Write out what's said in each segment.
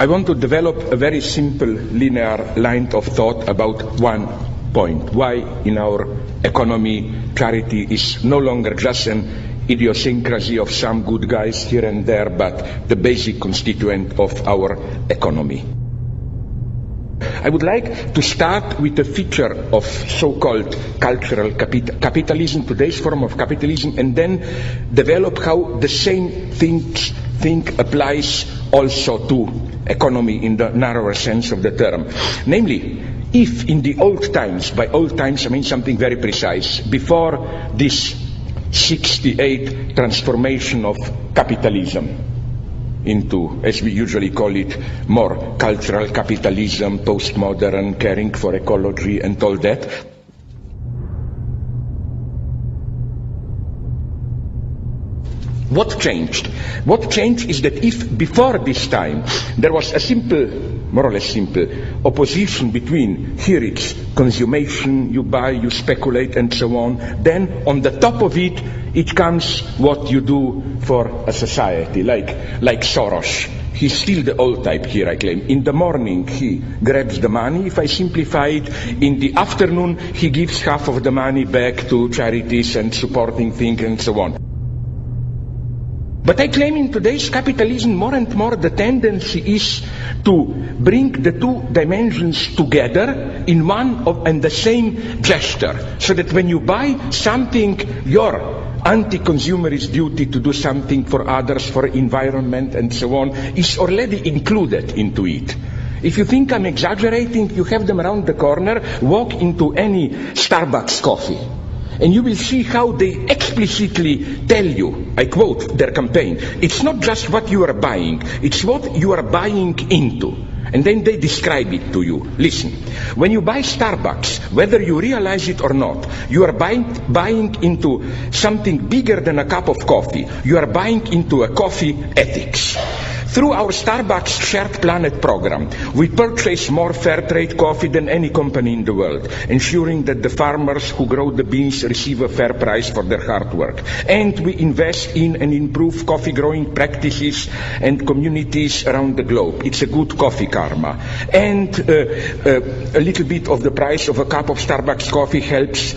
I want to develop a very simple linear line of thought about one point. Why in our economy charity is no longer just an idiosyncrasy of some good guys here and there, but the basic constituent of our economy. I would like to start with a feature of so-called cultural capitalism, today's form of capitalism, and then develop how the same thing applies also to economy in the narrower sense of the term. Namely, if in the old times, by old times I mean something very precise, before this 68 transformation of capitalism into, as we usually call it, more cultural capitalism, postmodern, caring for ecology and all that. What changed? What changed is that if before this time there was a simple, more or less simple, opposition between here it's consummation, you buy, you speculate and so on, then on the top of it, it comes what you do for a society, like Soros. He's still the old type here, I claim. In the morning, he grabs the money. If I simplify it, in the afternoon, he gives half of the money back to charities and supporting things and so on. But I claim in today's capitalism, more and more the tendency is to bring the two dimensions together in one and the same gesture, so that when you buy something, your anti-consumerist duty to do something for others, for environment and so on, is already included into it. If you think I'm exaggerating, you have them around the corner, walk into any Starbucks coffee, and you will see how they explicitly tell you, I quote their campaign, it's not just what you are buying, it's what you are buying into. And then they describe it to you. Listen, when you buy Starbucks, whether you realize it or not, you are buying into something bigger than a cup of coffee. You are buying into a coffee ethics. Through our Starbucks Shared Planet program, we purchase more fair trade coffee than any company in the world, ensuring that the farmers who grow the beans receive a fair price for their hard work. And we invest in and improve coffee growing practices and communities around the globe. It's a good coffee karma. And a little bit of the price of a cup of Starbucks coffee helps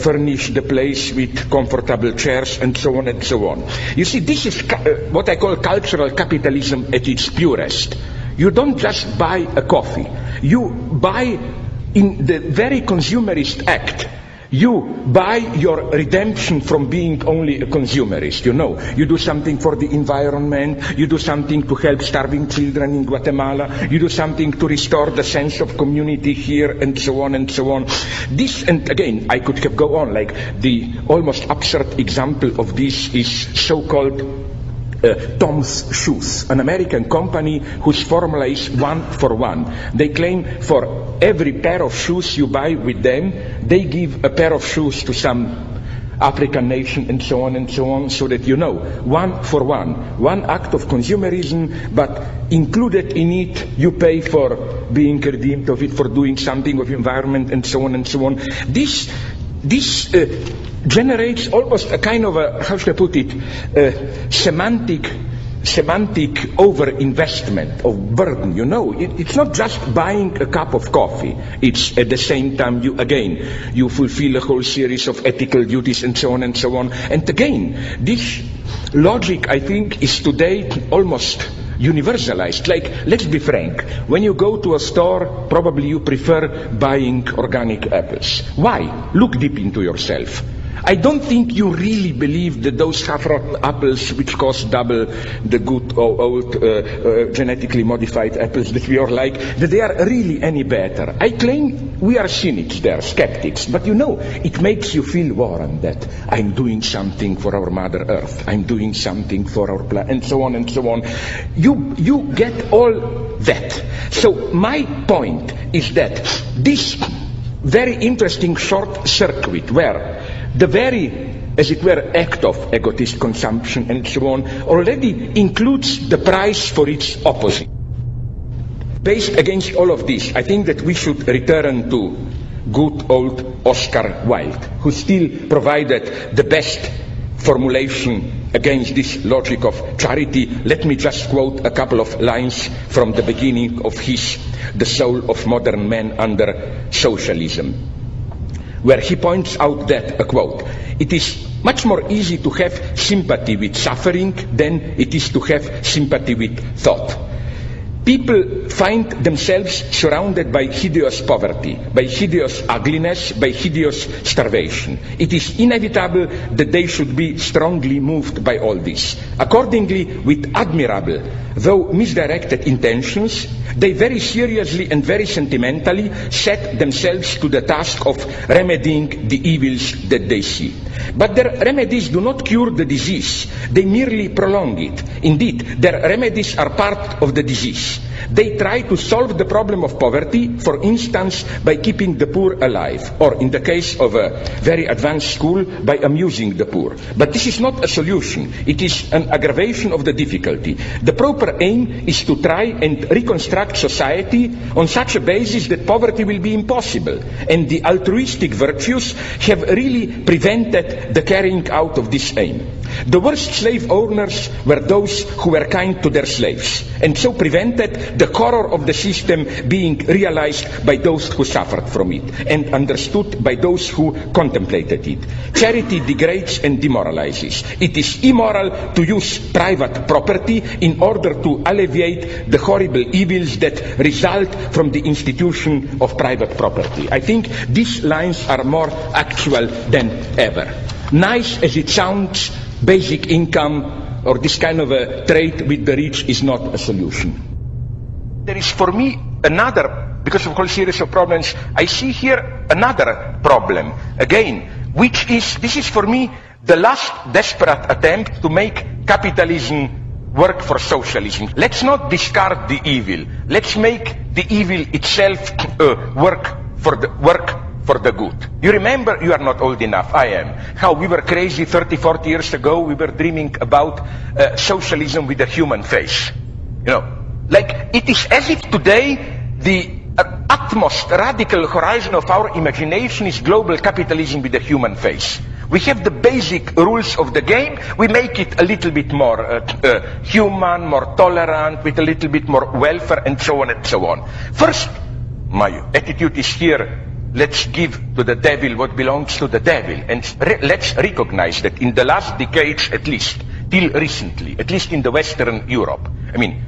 furnish the place with comfortable chairs and so on and so on. You see, this is what I call cultural capitalism at its purest. You don't just buy a coffee. You buy in the very consumerist act. You buy your redemption from being only a consumerist, you know. You do something for the environment, you do something to help starving children in Guatemala, you do something to restore the sense of community here, and so on and so on. This, and again, I could have go on, like the almost absurd example of this is so-called Tom's Shoes, an American company whose formula is 1 for 1. They claim for every pair of shoes you buy with them, they give a pair of shoes to some African nation and so on, so that you know, 1 for 1. One act of consumerism, but included in it, you pay for being redeemed of it, for doing something with environment and so on and so on. This generates almost a kind of a, how should I put it, semantic over-investment of burden, you know. It's not just buying a cup of coffee. It's at the same time you fulfill a whole series of ethical duties and so on and so on. And again, this logic, I think, is today almost universalized. Like, let's be frank, when you go to a store, probably you prefer buying organic apples. Why? Look deep into yourself. I don't think you really believe that those half-rotten apples, which cost double the good old genetically modified apples that we all like, that they are really any better. I claim we are cynics there, skeptics, but you know, it makes you feel warm that I'm doing something for our Mother Earth, I'm doing something for our planet, and so on and so on. You get all that. So my point is that this very interesting short circuit where the very, as it were, act of egotist consumption and so on already includes the price for its opposite. Based against all of this, I think that we should return to good old Oscar Wilde, who still provided the best formulation against this logic of charity, let me just quote a couple of lines from the beginning of his The Soul of Modern Man Under Socialism, where he points out that, a quote, "It is much more easy to have sympathy with suffering than it is to have sympathy with thought. People find themselves surrounded by hideous poverty, by hideous ugliness, by hideous starvation. It is inevitable that they should be strongly moved by all this. Accordingly, with admirable, though misdirected intentions, they very seriously and very sentimentally set themselves to the task of remedying the evils that they see. But their remedies do not cure the disease, they merely prolong it. Indeed, their remedies are part of the disease. They try to solve the problem of poverty, for instance, by keeping the poor alive, or in the case of a very advanced school, by amusing the poor. But this is not a solution. It is an aggravation of the difficulty. The proper aim is to try and reconstruct society on such a basis that poverty will be impossible, and the altruistic virtues have really prevented the carrying out of this aim. The worst slave owners were those who were kind to their slaves, and so prevented the horror of the system being realized by those who suffered from it, and understood by those who contemplated it. Charity degrades and demoralizes. It is immoral to use private property in order to alleviate the horrible evils that result from the institution of private property." I think these lines are more actual than ever. Nice as it sounds, basic income or this kind of a trade with the rich is not a solution. There is for me another, because of a whole series of problems, I see here another problem again, which is, this is for me the last desperate attempt to make capitalism work for socialism. Let's not discard the evil. Let's make the evil itself work for the good. You remember, you are not old enough, I am, how we were crazy 30, 40 years ago. We were dreaming about socialism with a human face. You know, like it is as if today the utmost radical horizon of our imagination is global capitalism with a human face. We have the basic rules of the game. We make it a little bit more human, more tolerant, with a little bit more welfare, and so on and so on. First, my attitude is here, let's give to the devil what belongs to the devil. And let's recognize that in the last decades, at least, till recently, at least in the Western Europe, I mean,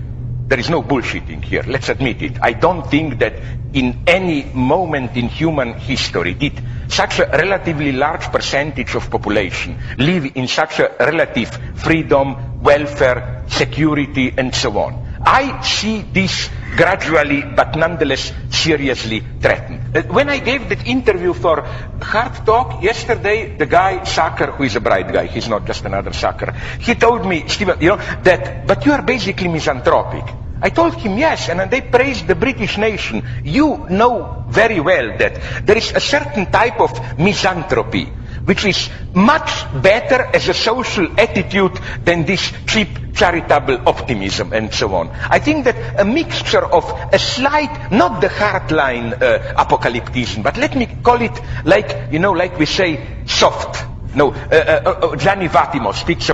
there is no bullshitting here, let's admit it. I don't think that in any moment in human history did such a relatively large percentage of population live in such a relative freedom, welfare, security, and so on. I see this gradually, but nonetheless seriously threatened. When I gave that interview for Hard Talk yesterday, the guy, Sacker, who is a bright guy, he's not just another sucker, he told me, Stephen, you know, that, but you are basically misanthropic. I told him yes, and they praised the British nation. You know very well that there is a certain type of misanthropy which is much better as a social attitude than this cheap charitable optimism and so on. I think that a mixture of a slight, not the hardline apocalypticism, but let me call it like, you know, like we say, soft. No, Gianni Vattimo speaks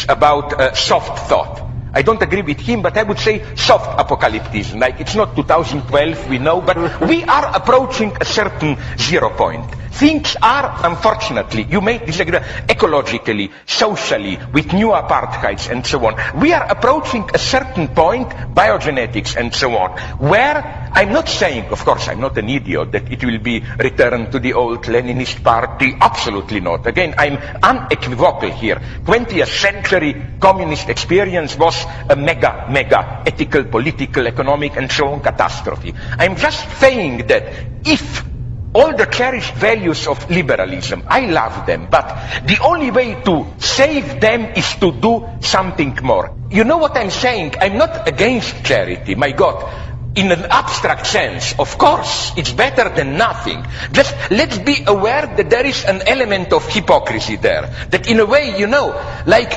about soft thought. I don't agree with him, but I would say soft apocalypticism. Like, it's not 2012, we know, but we are approaching a certain 0 point. Things are, unfortunately, you may disagree, ecologically, socially, with new apartheids and so on. We are approaching a certain point, biogenetics and so on, where I'm not saying, of course, I'm not an idiot, that it will be returned to the old Leninist party. Absolutely not. Again, I'm unequivocal here. 20th century communist experience was a mega ethical, political, economic, and so on catastrophe. I'm just saying that if all the cherished values of liberalism, I love them, but the only way to save them is to do something more. You know what I'm saying? I'm not against charity, my God. In an abstract sense, of course, it's better than nothing. Just let's be aware that there is an element of hypocrisy there. That in a way, you know, like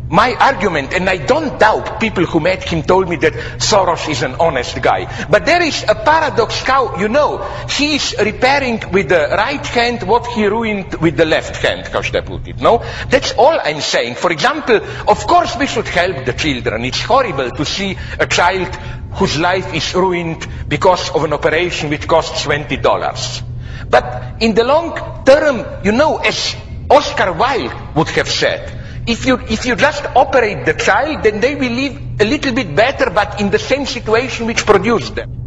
my argument, and I don't doubt people who met him told me that Soros is an honest guy. But there is a paradox how, you know, he is repairing with the right hand what he ruined with the left hand, how should I put it, no? That's all I'm saying. For example, of course we should help the children. It's horrible to see a child whose life is ruined because of an operation which costs $20. But in the long term, you know, as Oscar Wilde would have said, if you just operate the child, then they will live a little bit better, but in the same situation which produced them.